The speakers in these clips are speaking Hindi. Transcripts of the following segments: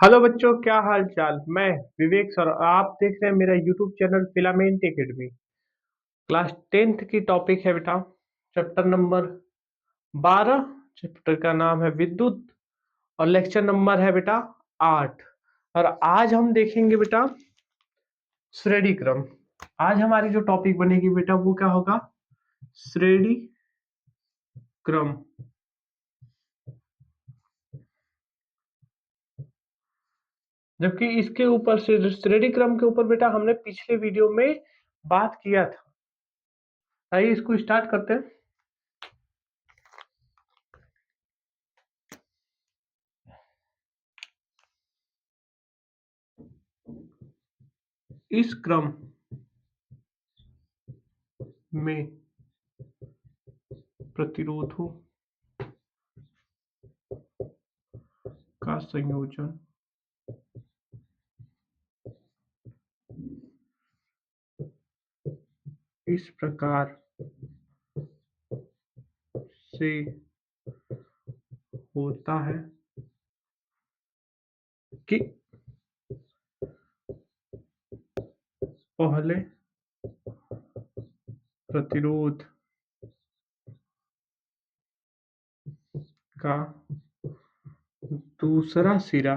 हेलो बच्चों, क्या हाल चाल। मैं विवेक सर और आप देख रहे हैं मेरा YouTube channel filament academy. Class 10th की टॉपिक है बेटा, चैप्टर नंबर 12। चैप्टर का नाम है विद्युत और लेक्चर नंबर है बेटा 8। और आज हम देखेंगे बेटा श्रेणी क्रम। आज हमारी जो टॉपिक बनेगी बेटा वो क्या होगा, श्रेणी क्रम। जबकि इसके ऊपर से श्रेणी क्रम के ऊपर बेटा हमने पिछले वीडियो में बात किया था। आइए इसको स्टार्ट करते हैं। इस क्रम में प्रतिरोधों का संयोजन इस प्रकार से होता है कि पहले प्रतिरोध का दूसरा सिरा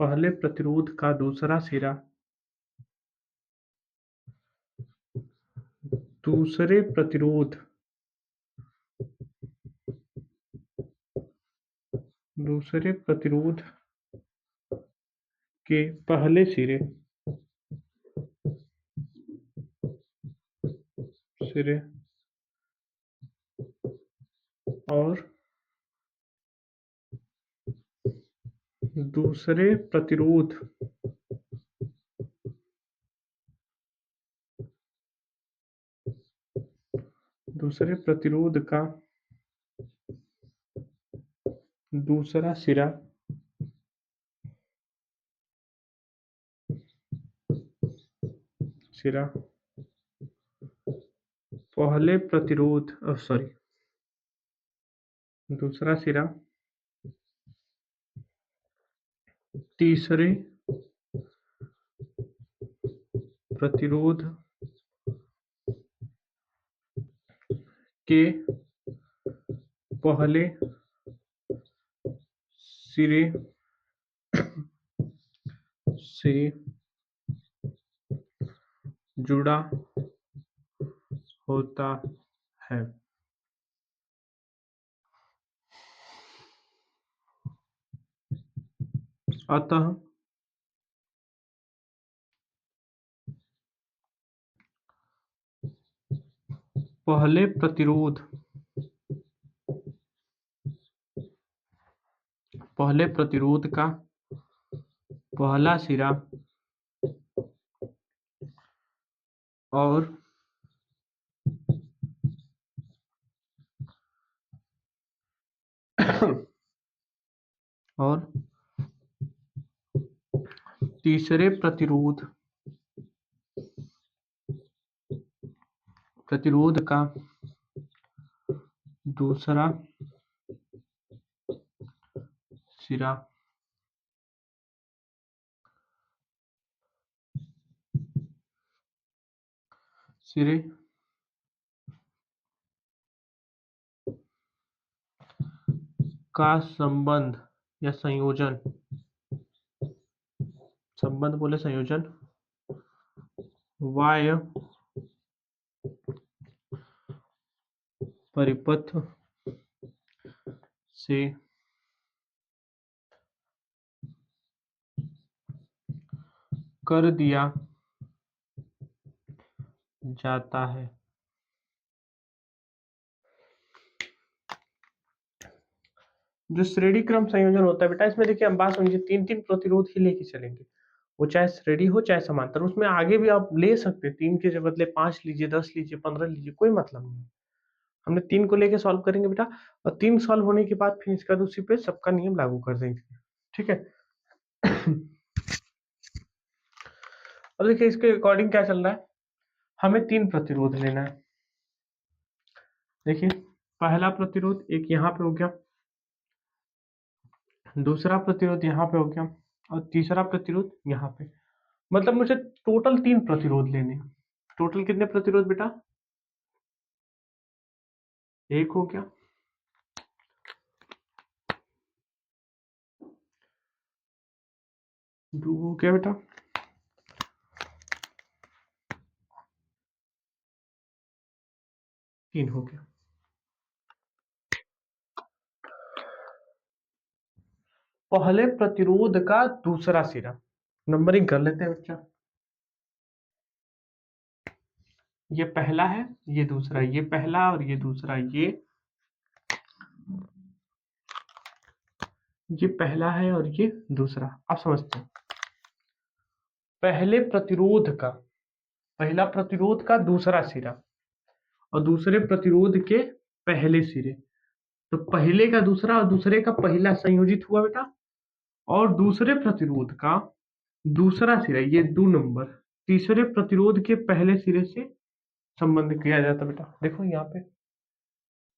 पहले प्रतिरोध का दूसरा सिरा दूसरे प्रतिरोध दूसरे प्रतिरोध के पहले सिरे सिरे और दूसरे प्रतिरोध दूसरे प्रतिरोध का दूसरा सिरा सिरा पहले प्रतिरोध सॉरी दूसरा सिरा तीसरे प्रतिरोध के पहले सिरे से जुड़ा होता है। अतः पहले प्रतिरोध का पहला सिरा और और तीसरे प्रतिरोध का दूसरा सिरा सिरे का संबंध या संयोजन बोले संयोजन वाय परिपथ से कर दिया जाता है। जो श्रेणी क्रम संयोजन होता है बेटा, इसमें देखिए हम बात समझिए, तीन तीन प्रतिरोध ही लेके चलेंगे। वो चाहे श्रेणी हो चाहे समांतर, उसमें आगे भी आप ले सकते हैं। तीन के बदले 5 लीजिए, 10 लीजिए, 15 लीजिए, कोई मतलब नहीं। हमने तीन को लेके सॉल्व करेंगे बेटा, और तीन सॉल्व होने के बाद फिर इसका उसी पे सबका नियम लागू कर देंगे। ठीक है। अब देखिए इसके अकॉर्डिंग क्या चल रहा है, हमें तीन प्रतिरोध लेना है। देखिए पहला प्रतिरोध एक यहाँ पे हो गया, दूसरा प्रतिरोध यहाँ पे हो गया और तीसरा प्रतिरोध यहाँ पे। मतलब मुझे टोटल 3 प्रतिरोध लेने हैं। टोटल कितने प्रतिरोध बेटा? 1 हो गया, 2 हो गया बेटा, 3 हो गया। पहले प्रतिरोध का दूसरा सिरा, नंबरिंग कर लेते हैं बच्चा। ये पहला है, ये दूसरा, ये पहला और ये दूसरा, ये पहला है और ये दूसरा। आप समझते हैं, पहले प्रतिरोध का, पहला प्रतिरोध का दूसरा सिरा और दूसरे प्रतिरोध के पहले सिरे, तो पहले का दूसरा और दूसरे का पहला संयोजित हुआ बेटा, और दूसरे प्रतिरोध का दूसरा सिरा, ये 2 नंबर तीसरे प्रतिरोध के पहले सिरे से संबंध किया जाता बेटा। देखो यहाँ पे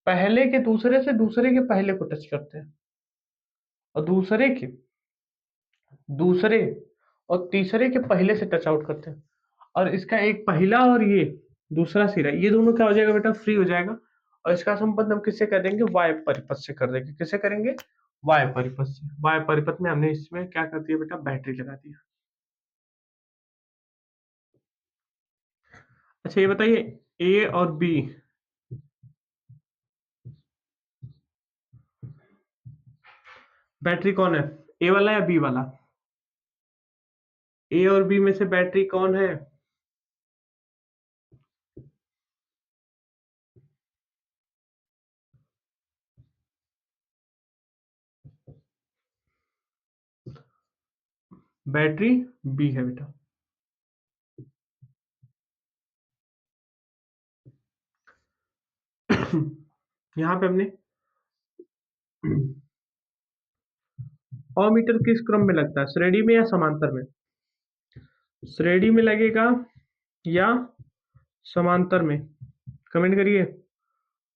पहले के दूसरे से दूसरे के पहले को टच करते हैं, और दूसरे के दूसरे और तीसरे के पहले से टच आउट करते हैं, और इसका एक पहला और ये दूसरा सिरा, ये दोनों क्या हो जाएगा बेटा? फ्री हो जाएगा। और इसका संबंध हम किससे कर देंगे? वाय परिपथ से कर देंगे। किससे करेंगे? वाय परिपथ से। वाय परिपथ में हमने इसमें क्या कर दिया बेटा? बैटरी लगा दिया। अच्छा ये बताइए, ए और बी, बैटरी कौन है? ए वाला या बी वाला? ए और बी में से बैटरी कौन है? बैटरी बी है बेटा। यहाँ पे हमने अमीटर किस क्रम में लगता है? श्रेणी में या समांतर में? श्रेणी में लगेगा या समांतर में? कमेंट करिए।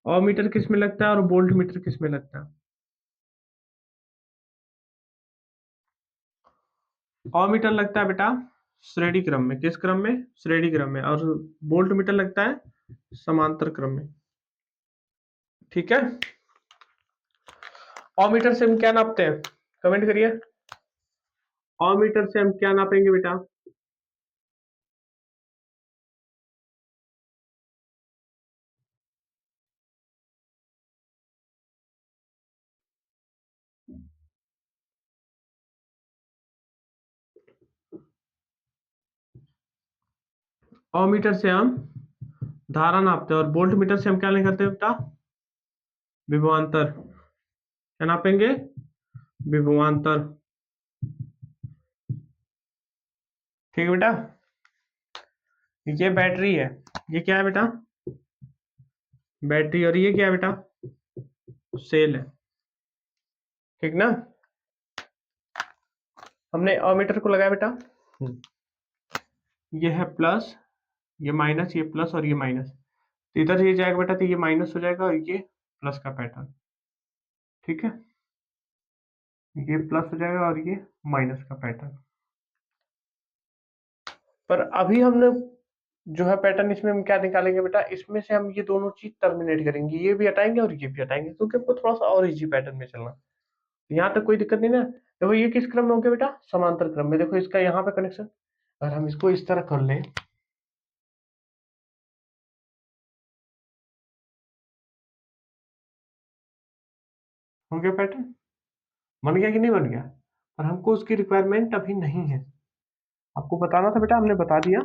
अमीटर किस में लगता है और वोल्ट मीटर किस में लगता है? अमीटर लगता है बेटा श्रेणी क्रम में। किस क्रम में? श्रेणी क्रम में। और वोल्ट मीटर लगता है समांतर क्रम में। ठीक है, अमीटर से हम क्या नापते हैं? कमेंट करिए। अमीटर से हम क्या नापेंगे बेटा? अमीटर से हम धारा नापते हैं, और वोल्ट मीटर से हम क्या नहीं करते बेटा? विभवांतर। क्या नापेंगे? विभवांतर। ठीक है बेटा, ये बैटरी है, ये क्या है बेटा? बैटरी। और ये क्या है बेटा? सेल है। ठीक ना? हमने अमीटर को लगाया बेटा, ये है प्लस, ये माइनस, ये प्लस और ये माइनस, तो इधर ये जाएगा बेटा, तो ये माइनस हो जाएगा और ये प्लस का पैटर्न। ठीक है, ये प्लस हो जाएगा और ये माइनस का पैटर्न। पर अभी हमने जो है पैटर्न, इसमें हम क्या निकालेंगे बेटा? इसमें से हम ये दोनों चीज टर्मिनेट करेंगे, ये भी हटाएंगे और ये भी हटाएंगे, क्योंकि हमको थोड़ा सा और इजी पैटर्न में चलना। यहाँ तक कोई दिक्कत नहीं ना? देखो ये किस क्रम में हो गया बेटा? समांतर क्रम में। देखो इसका यहाँ पे कनेक्शन, अगर हम इसको इस तरह कर लें, हो गया पैटर्न? बन गया कि नहीं बन गया? पर हमको उसकी रिक्वायरमेंट अभी नहीं है। आपको बताना था बेटा, हमने बता दिया,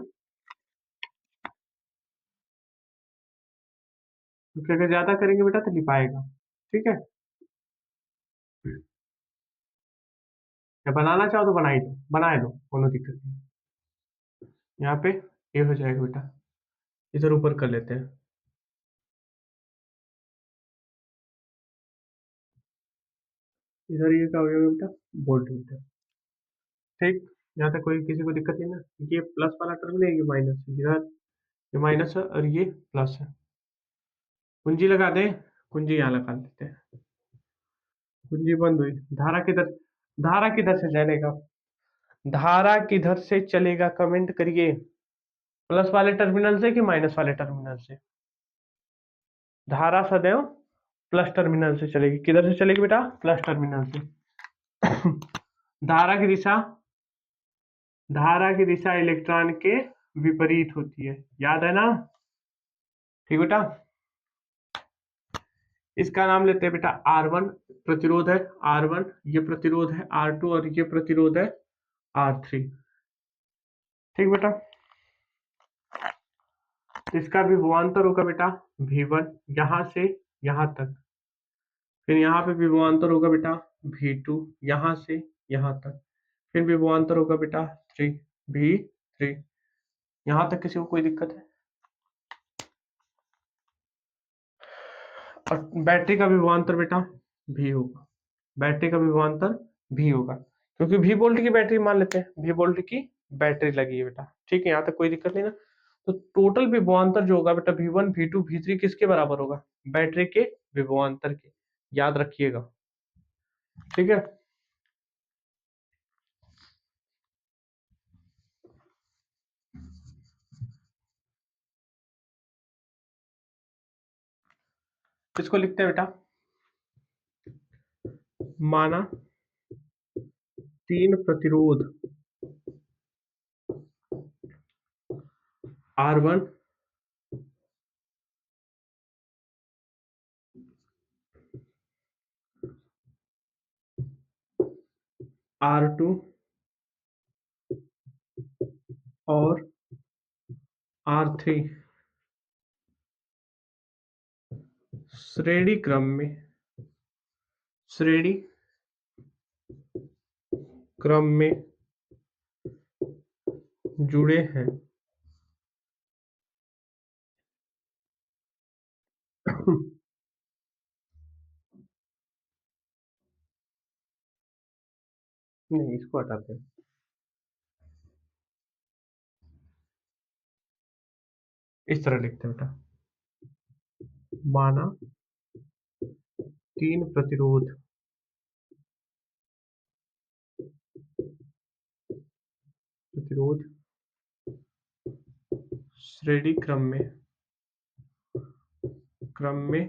क्योंकि अगर ज्यादा करेंगे बेटा तो लिपाएगा। ठीक है, या बनाना चाहो तो बनाई दो, बनाए दो, कोनो दिक्कत नहीं। यहाँ पे ये हो जाएगा बेटा, इधर ऊपर कर लेते हैं। इधर ये क्या हो जाएगा बेटा? Volt meter. ठीक, यहाँ तक कोई किसी को दिक्कत नहीं ना? ये प्लस वाला टर्मिनल है, ये माइनस है, इधर ये माइनस है और ये प्लस है। कुंजी लगा दें, कुंजी यहाँ लगा देते हैं। कुंजी बंद हुई। धारा किधर से चलेगा? धारा किधर से चलेगा, कमेंट करिए। प्लस वाले टर्मिनल से कि माइनस वाले टर्मिनल से? धारा सदैव प्लस टर्मिनल से चलेगी। किधर से चलेगी बेटा? प्लस टर्मिनल से। धारा की दिशा इलेक्ट्रॉन के विपरीत होती है, याद है ना? ठीक बेटा। इसका नाम लेते हैं बेटा R1, प्रतिरोध है R1, ये प्रतिरोध है R2 और ये प्रतिरोध है R3। ठीक बेटा। इसका विभवांतर होगा बेटा V1, यहां से यहां तक। फिर यहाँ पे विभवांतर होगा बेटा V2, यहां से यहां तक। फिर विभवांतर होगा बेटा 3 V3। यहां तक किसी को कोई दिक्कत है? और बैटरी का विभवांतर बेटा V होगा। बैटरी का विभवांतर V होगा, क्योंकि V वोल्ट की बैटरी मान लेते हैं, V वोल्ट की बैटरी लगी है बेटा। ठीक है, यहाँ तक कोई दिक्कत नहीं ना? तो टोटल विभवांतर जो होगा बेटा V1 V2 V3 किसके बराबर होगा? बैटरी के विभवांतर के। याद रखिएगा, ठीक है। किसको लिखते हैं बेटा? माना तीन प्रतिरोध R1 R2 और R3 श्रेणी क्रम में जुड़े हैं। नहीं, इसको हटाते हैं। इस तरह लिखते हैं बेटा, माना तीन प्रतिरोध श्रेणी क्रम में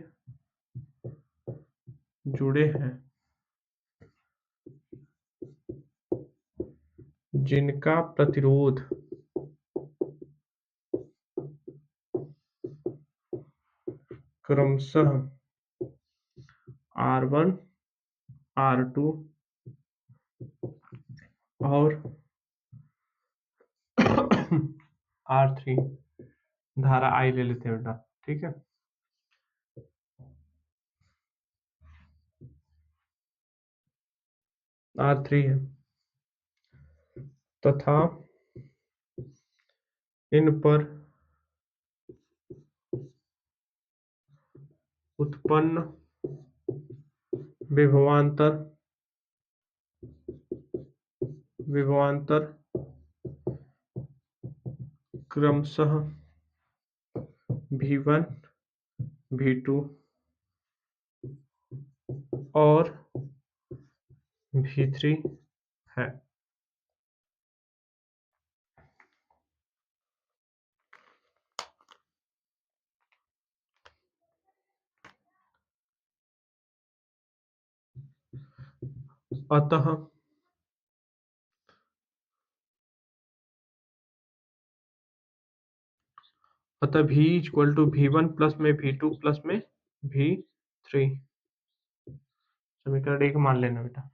जुड़े हैं, जिनका प्रतिरोध क्रमशः R1 R2 और R3। धारा I ले लेते हैं बेटा, ठीक है। R3 है तथा इन पर उत्पन्न विभवांतर क्रमशः V1 V2 और V3 है। अतः V equal to V1 plus में V2 प्लस में V3। समीकरण 1 मान लेना बेटा,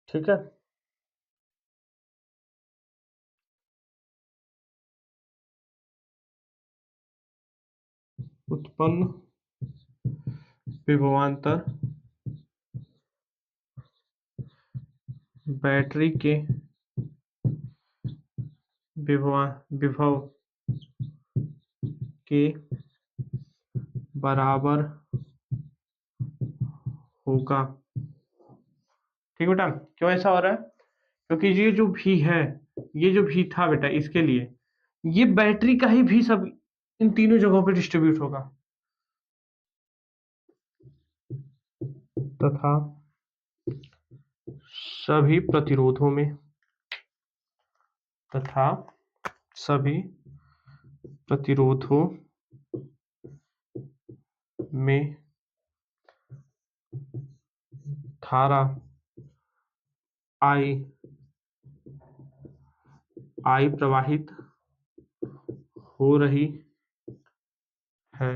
ठीक है। उत्पन्न विभवांतर बैटरी के विभव के बराबर होगा। ठीक बेटा, क्यों ऐसा हो रहा है? क्योंकि ये जो भी है, ये जो भी था बेटा, इसके लिए ये बैटरी का ही भी सब इन तीनों जगहों पे डिस्ट्रीब्यूट होगा। तथा सभी प्रतिरोधों में तथा सभी प्रतिरोधों में धारा आई प्रवाहित हो रही है।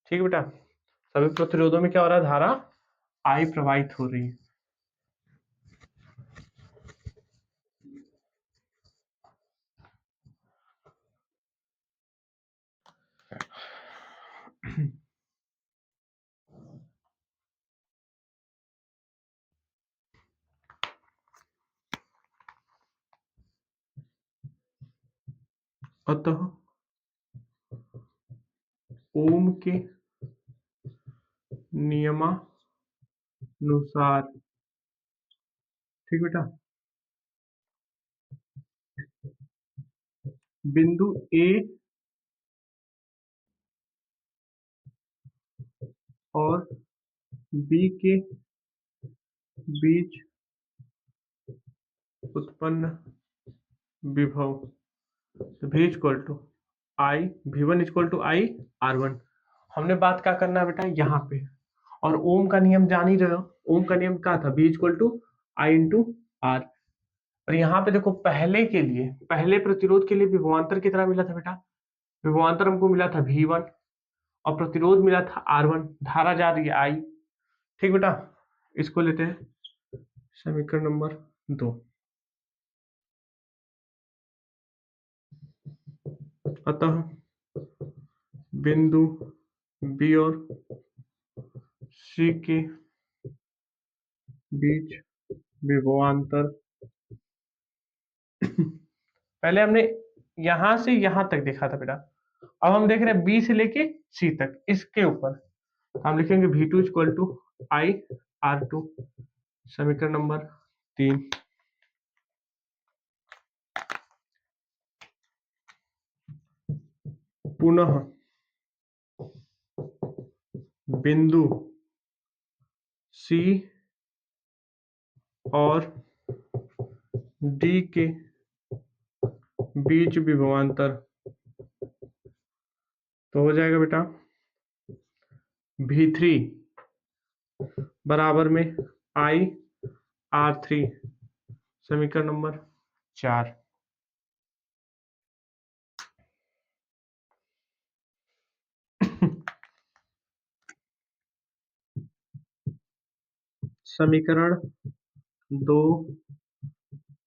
ठीक है बेटा, सभी प्रतिरोधों में क्या हो रहा है, धारा आई प्रवाहित हो रही है। अतः ओम के नियमानुसार, ठीक बेटा, बिंदु ए और बी के बीच उत्पन्न विभव, तो V equal to I V1 equal to I R1। हमने बात क्या करना है बेटा यहाँ पे, और ओम का नियम जान ही रहे हो, ओम का नियम क्या था, V equal to I into R. और यहाँ पे देखो पहले के लिए, पहले प्रतिरोध के लिए विभवांतर कितना मिला था बेटा, विभवांतर हमको मिला था V1 और प्रतिरोध मिला था R1, धारा जा रही है I। ठीक बेटा, इसको लेते हैं समीकरण नंबर 2। अतः बिंदु बी और सी के बीच विभवांतर पहले हमने यहां से यहां तक देखा था बेटा, अब हम देख रहे हैं बी से लेके सी तक, इसके ऊपर हम लिखेंगे V2 equal to I R2, समीकरण नंबर 3। पुनः बिंदु सी और डी के बीच विभवांतर, तो हो जाएगा बेटा V3 बराबर में आई R3, समीकरण नंबर 4। समीकरण 2,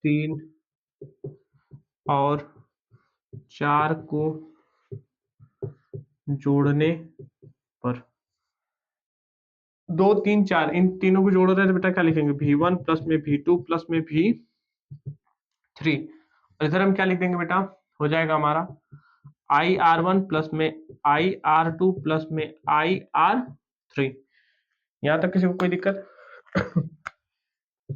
3 और 4 को जोड़ने पर, 2, 3, 4 इन तीनों को जोड़ रहे हैं तो बेटा क्या लिखेंगे, V1 प्लस में V2 प्लस में V3, और इधर हम क्या लिख देंगे बेटा, हो जाएगा हमारा आई R1 प्लस में आई R2 प्लस में आई R3। यहाँ तक किसी को कोई दिक्कत?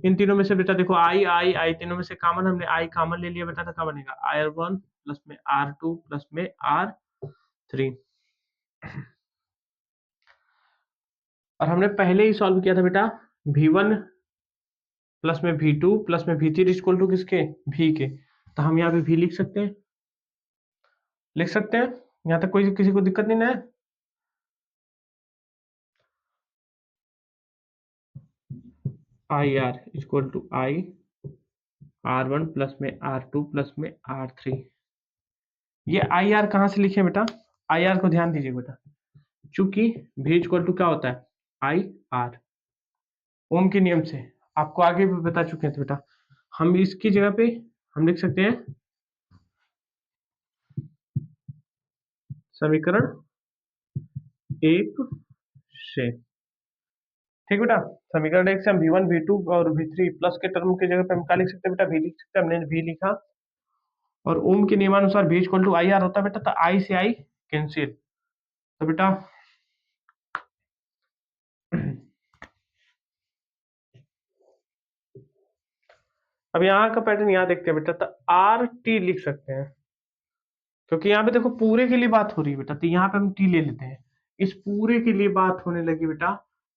इन तीनों में से बेटा देखो आई आई आई तीनों में से कॉमन, हमने आई कॉमन ले लिया बेटा, तो क्या बनेगा R1 प्लस में R2 प्लस में R3। और हमने पहले ही सॉल्व किया था बेटा V1 प्लस में V2 प्लस में V3 इक्वल टू किसके, V के, तो हम यहाँ पे V लिख सकते हैं, लिख सकते हैं। यहाँ तक कोई किसी को दिक्कत नहीं ना है? I R equal to I R1 plus में R2 प्लस में R3। ये आई आर कहाँ से लिखे बेटा, आई आर को ध्यान दीजिए बेटा, चूंकि V इक्वल टू क्या होता है आई आर, ओम के नियम से आपको आगे भी बता चुके हैं बेटा, हम इसकी जगह पे हम लिख सकते हैं समीकरण 1 से। ठीक बेटा, समीकरण 1 से हम V1 V2 और V3 प्लस के टर्म की जगह पे हम क्या लिख सकते हैं बेटा, V लिख सकते हैं, हमने V लिखा, और ओम के नियमानुसार V equal to I R होता है बेटा, तो आई से आई कैंसिल, तो बेटा अब यहाँ का पैटर्न यहाँ देखते हैं बेटा, तो आर टी लिख सकते हैं, क्योंकि यहाँ पे देखो पूरे के लिए बात हो रही है बेटा, तो यहाँ पे हम टी ले लेते हैं, इस पूरे के लिए बात होने लगी बेटा,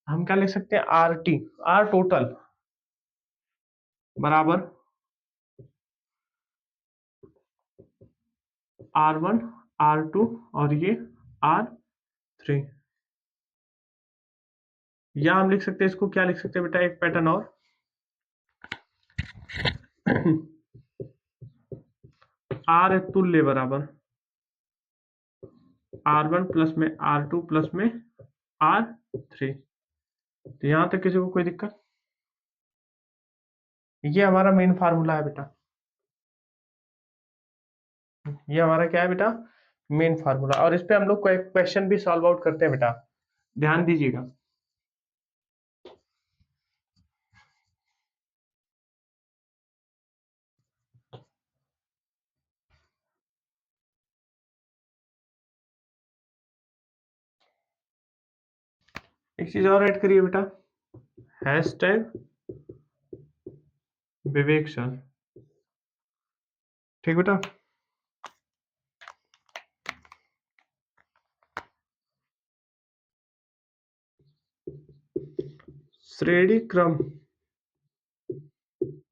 हम क्या लिख सकते हैं, आर टी, आर टोटल बराबर R1 R2 और ये R3। या हम लिख सकते हैं इसको, क्या लिख सकते हैं बेटा, एक पैटर्न और आर तुल्य बराबर R1 प्लस में R2 प्लस में R3। तो यहां तक किसी को कोई दिक्कत? ये हमारा मेन फार्मूला है बेटा, ये हमारा क्या है बेटा, मेन फार्मूला। और इस पे हम लोग को एक क्वेश्चन भी सॉल्व आउट करते हैं बेटा, ध्यान दीजिएगा। एक चीज और ऐड करिए बेटा, हैशटैग विवेक सर। ठीक बेटा। श्रेणी क्रम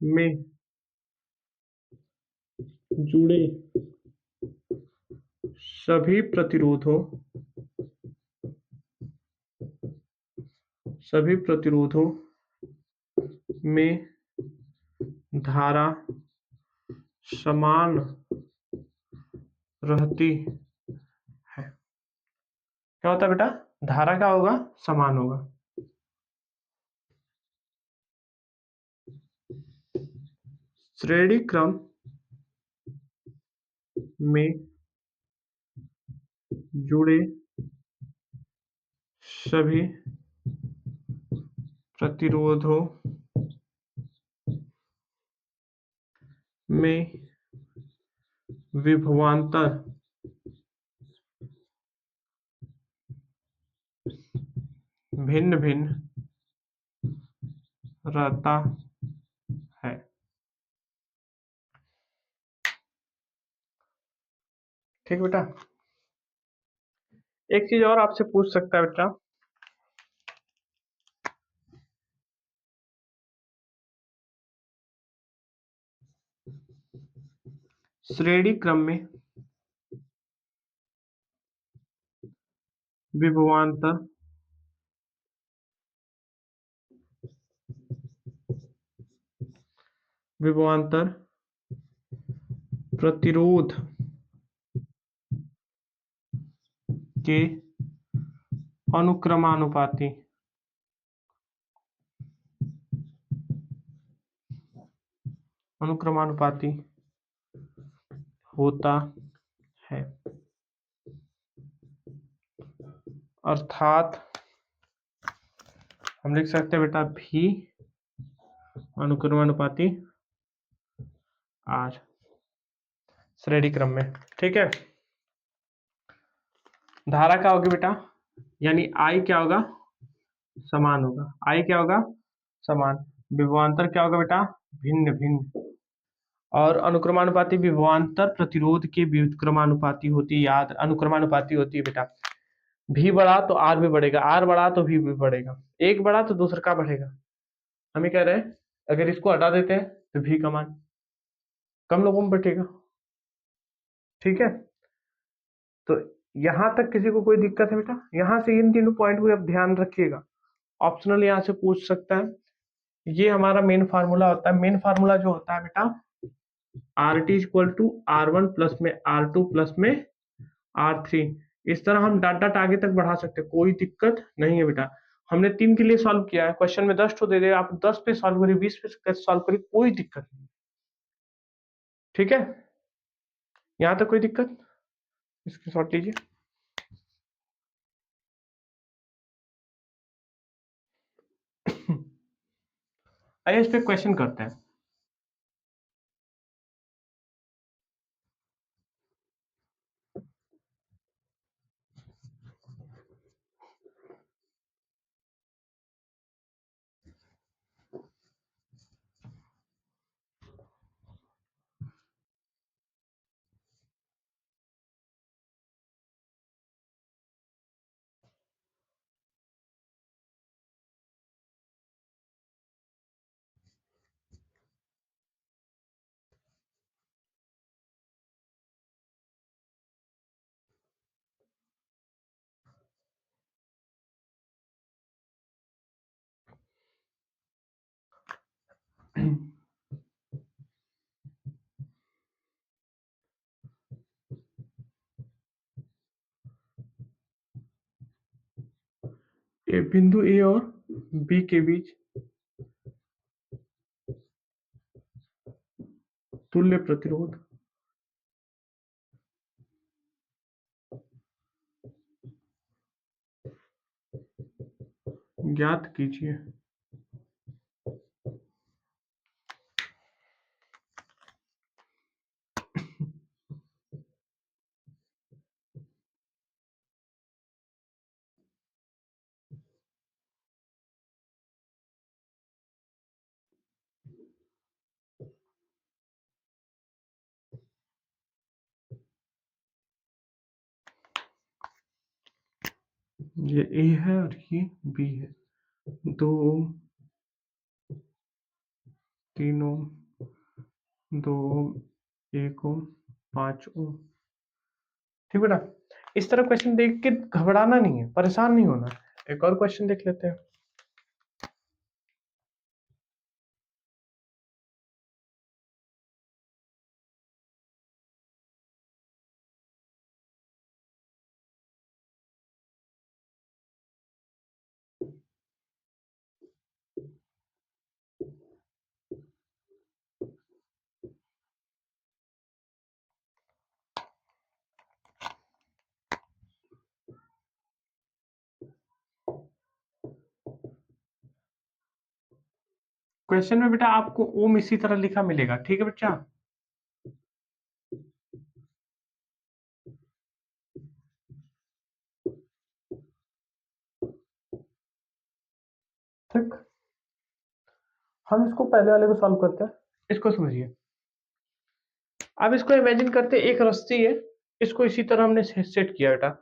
में जुड़े सभी प्रतिरोधों में धारा समान रहती है। क्या होता है बेटा, धारा क्या होगा, समान होगा। श्रेणी क्रम में जुड़े सभी प्रतिरोधों में विभवांतर भिन्न भिन्न रहता है। ठीक बेटा। एक चीज और आपसे पूछ सकता है बेटा, श्रेणी क्रम में विभवांतर विभवांतर प्रतिरोध के अनुक्रमानुपाती अनुक्रमानुपाती होता है। अर्थात हम लिख सकते हैं बेटा भी अनुक्रमानुपाती आर श्रेणी क्रम में। ठीक है। धारा क्या होगी बेटा, यानी आई क्या होगा, समान होगा। आई क्या होगा, समान। विभवांतर क्या होगा बेटा, भिन्न भिन्न। और अनुक्रमानुपाती विभवांतर प्रतिरोध के व्युत्क्रमानुपाती होती है, याद अनुक्रमानुपाती होती है बेटा। भी बढ़ा तो आर भी बढ़ेगा, आर बढ़ा तो भी बढ़ेगा, एक बढ़ा तो दूसरा का बढ़ेगा। हम ये कह रहे हैं अगर इसको हटा देते हैं तो भी का मान कम लोगों में बैठेगा। ठीक है। तो यहां तक किसी को कोई दिक्कत है बेटा, यहां से इन तीनों पॉइंट को आप ध्यान रखिएगा, ऑप्शनल यहां से पूछ सकता है। ये हमारा मेन फार्मूला होता है। मेन फार्मूला जो होता है बेटा, R T equal to R1 plus में R2 प्लस में R3। इस तरह हम डॉट डॉट आगे तक बढ़ा सकते हैं, कोई दिक्कत नहीं है बेटा। हमने 3 के लिए सॉल्व किया है, क्वेश्चन में 10 तो दे दे, आप 10 पे सॉल्व करिए, 20 पे सॉल्व करिए, कोई दिक्कत नहीं। ठीक है, यहाँ तक कोई दिक्कत, इसकी शॉर्ट लीजिए। आइए इस पे क्वेश्चन करते हैं। बिंदु ए और बी के बीच तुल्य प्रतिरोध ज्ञात कीजिए। ये ए है और ये बी है। 2 ओम, 3 ओम, 2 ओम, 1 ओम, 5 ओम। ठीक बेटा, इस तरह क्वेश्चन देख के घबराना नहीं है, परेशान नहीं होना। एक और क्वेश्चन देख लेते हैं। क्वेश्चन में बेटा आपको ओम इसी तरह लिखा मिलेगा, ठीक है बच्चा। ठीक, हम इसको पहले वाले को सॉल्व करते हैं। इसको समझिए, अब इसको इमेजिन करते हैं एक रस्सी है, इसको इसी तरह हमने सेट किया बेटा।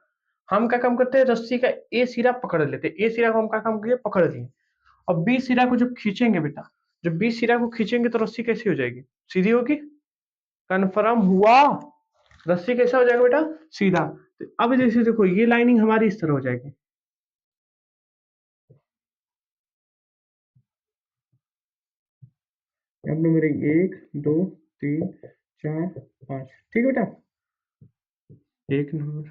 हम क्या काम करते हैं, रस्सी का ए सिरा पकड़ लेते हैं। ए सिरा को हम क्या काम किए, पकड़ लिए। और बी सिरा को जब खींचेंगे बेटा, जब बी सिरा को खींचेंगे तो रस्सी कैसी हो जाएगी, सीधी होगी। कन्फर्म हुआ, रस्सी कैसा हो जाएगा बेटा, सीधा। तो अब जैसे देखो ये लाइनिंग हमारी इस तरह हो जाएगी। अब नंबर 1 2 3 4 5, ठीक है बेटा। एक नंबर,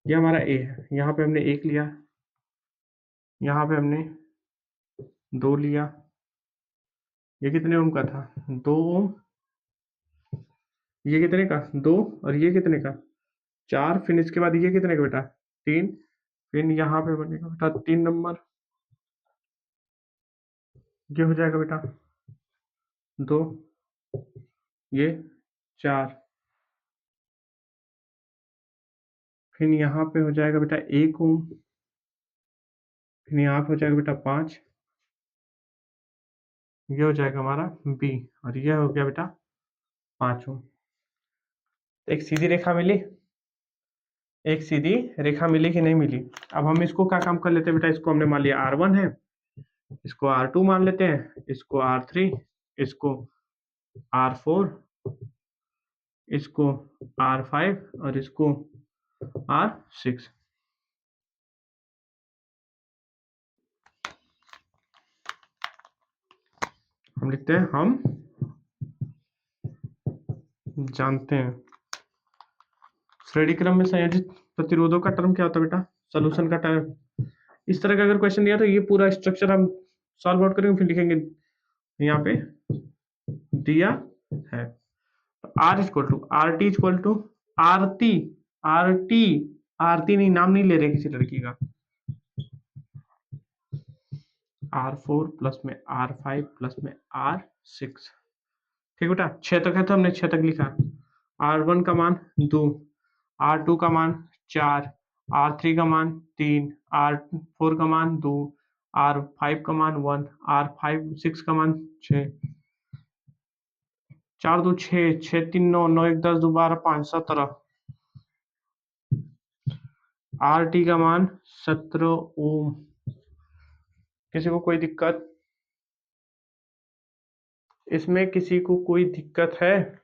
ये हमारा ए है, यहाँ पे हमने 1 लिया, यहाँ पे हमने 2 लिया। ये कितने ओम का था, 2 ओम। ये कितने का, 2। और ये कितने का, 4। फिर इसके बाद ये कितने का बेटा, 3। फिर यहाँ पे बनेगा बेटा 3 नंबर, ये हो जाएगा बेटा 2, ये 4। फिर यहाँ पे हो जाएगा बेटा 1 ओम। फिर यहाँ पे हो जाएगा बेटा 5। ये हो जाएगा हमारा बी, और ये हो गया बेटा 5 ओम। एक सीधी रेखा मिली, एक सीधी रेखा मिली कि नहीं मिली। अब हम इसको क्या काम कर लेते हैं बेटा, इसको हमने मान लिया R1 है, इसको R2 मान लेते हैं, इसको R3, इसको R4, इसको R5 और इसको R6। हम लिखते हैं हम जानते हैं। श्रेणी क्रम में संयोजित प्रतिरोधों का टर्म क्या होता है बेटा, सॉल्यूशन का टर्म। इस तरह का अगर क्वेश्चन दिया तो ये पूरा स्ट्रक्चर हम सॉल्व आउट करेंगे, फिर लिखेंगे यहाँ पे दिया है। R equal to R T equal to Aarti, Aarti, Aarti नहीं, नाम नहीं ले रहे किसी लड़की का। R4 प्लस में R5 प्लस में R6। ठीक बेटा, 6 तक है तो हमने 6 तक लिखा। R1 का मान 2, R2 का मान 4, R3 का मान 3, R4 का मान 2, R5 का मान 1, R6 का मान 6। 4 2 6, 6 3 9, 9 1 10, 2 12, 5 17। RT का मान 17 ओम। किसी को कोई दिक्कत, इसमें किसी को कोई दिक्कत है?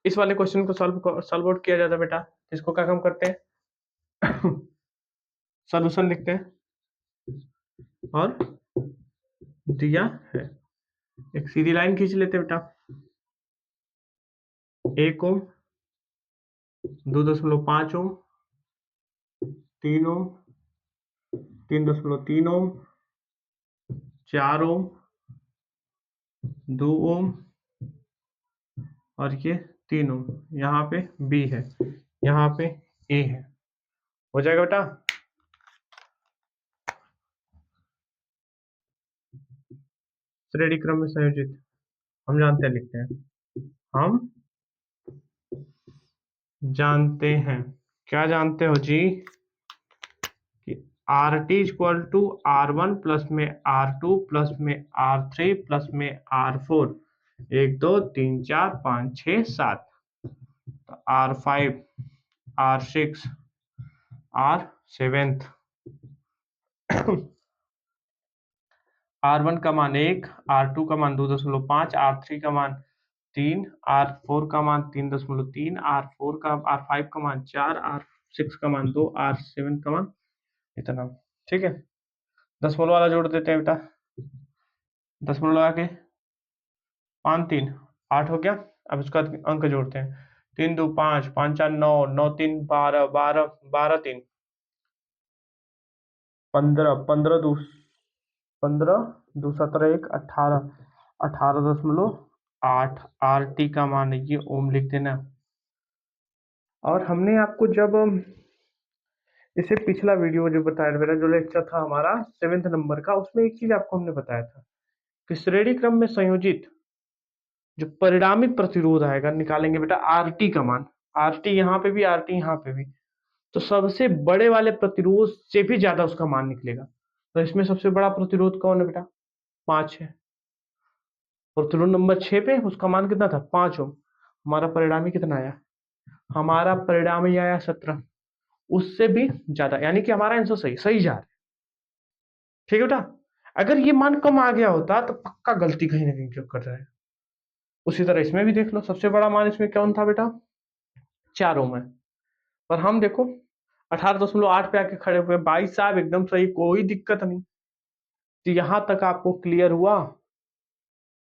इस वाले क्वेश्चन को सॉल्व आउट किया जाता है बेटा, इसको क्या काम करते हैं, सॉल्यूशन लिखते हैं। और दिया है। एक सीधी लाइन खींच लेते बेटा। 1 ओम, 2.5 ओम, 3 ओम, 3.3 ओम, 4 ओम, 2 ओम और ये 3 ओम। यहाँ पे बी है, यहाँ पे ए है। हो जाएगा बेटा। श्रेणी क्रम में संयोजित हम जानते हैं, लिखते हैं। हम जानते हैं, क्या जानते हो जी? कि R T equal to R1 plus में R2 प्लस में R3 प्लस में R4, 1 2 3 4 5 6 7, तो R5, R6, R7, R1 का मान 1, R2 का मान 2.5, R3 का मान 3, R4 का मान 3.3, R5 का मान 4, R6 का मान 2, R7 का मान इतना। ठीक है, दशमलव वाला जोड़ देते हैं बेटा। दशमलव लगा के 5 3 8 हो गया। अब इसका अंक जोड़ते हैं। 3 2 5, 5 4 9, 9 3 12, 12 12 3 15, 15 2 15 2 17 1 18, 18.8 RT का मान है ये, ओम लिख देना। और हमने आपको जब इससे पिछला वीडियो जो बताया मेरा, जो लेक्चर था हमारा 7th नंबर का, उसमें एक चीज आपको हमने बताया था कि श्रेणी क्रम में संयोजित जो परिणामी प्रतिरोध आएगा, निकालेंगे बेटा आरटी का मान। आरटी यहाँ पे भी, आरटी यहाँ पे भी, तो सबसे बड़े वाले प्रतिरोध से भी ज्यादा उसका मान निकलेगा। तो इसमें सबसे बड़ा प्रतिरोध कौन है बेटा? 5 है। प्रतिरोध नंबर 6 पे उसका मान कितना था? 5 ओम। हमारा परिणामी कितना आया? हमारा परिणामी आया 17। उससे भी ज्यादा, यानी कि हमारा आंसर सही सही जा रहा है। ठीक है बेटा। अगर ये मान कम आ गया होता तो पक्का गलती कहीं ना कहीं क्यों कर रहा है। उसी तरह इसमें भी देख लो, सबसे बड़ा मान इसमें कौन था बेटा? 4 ओम है। पर हम देखो 18.8 पे आके खड़े हुए। भाई साहब एकदम सही, कोई दिक्कत नहीं। तो यहां तक आपको क्लियर हुआ?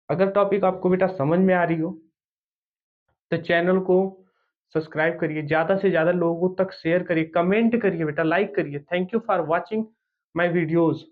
अगर टॉपिक आपको बेटा समझ में आ रही हो तो चैनल को सब्सक्राइब करिए, ज्यादा से ज्यादा लोगों तक शेयर करिए, कमेंट करिए बेटा, लाइक करिए। Thank you for watching my videos.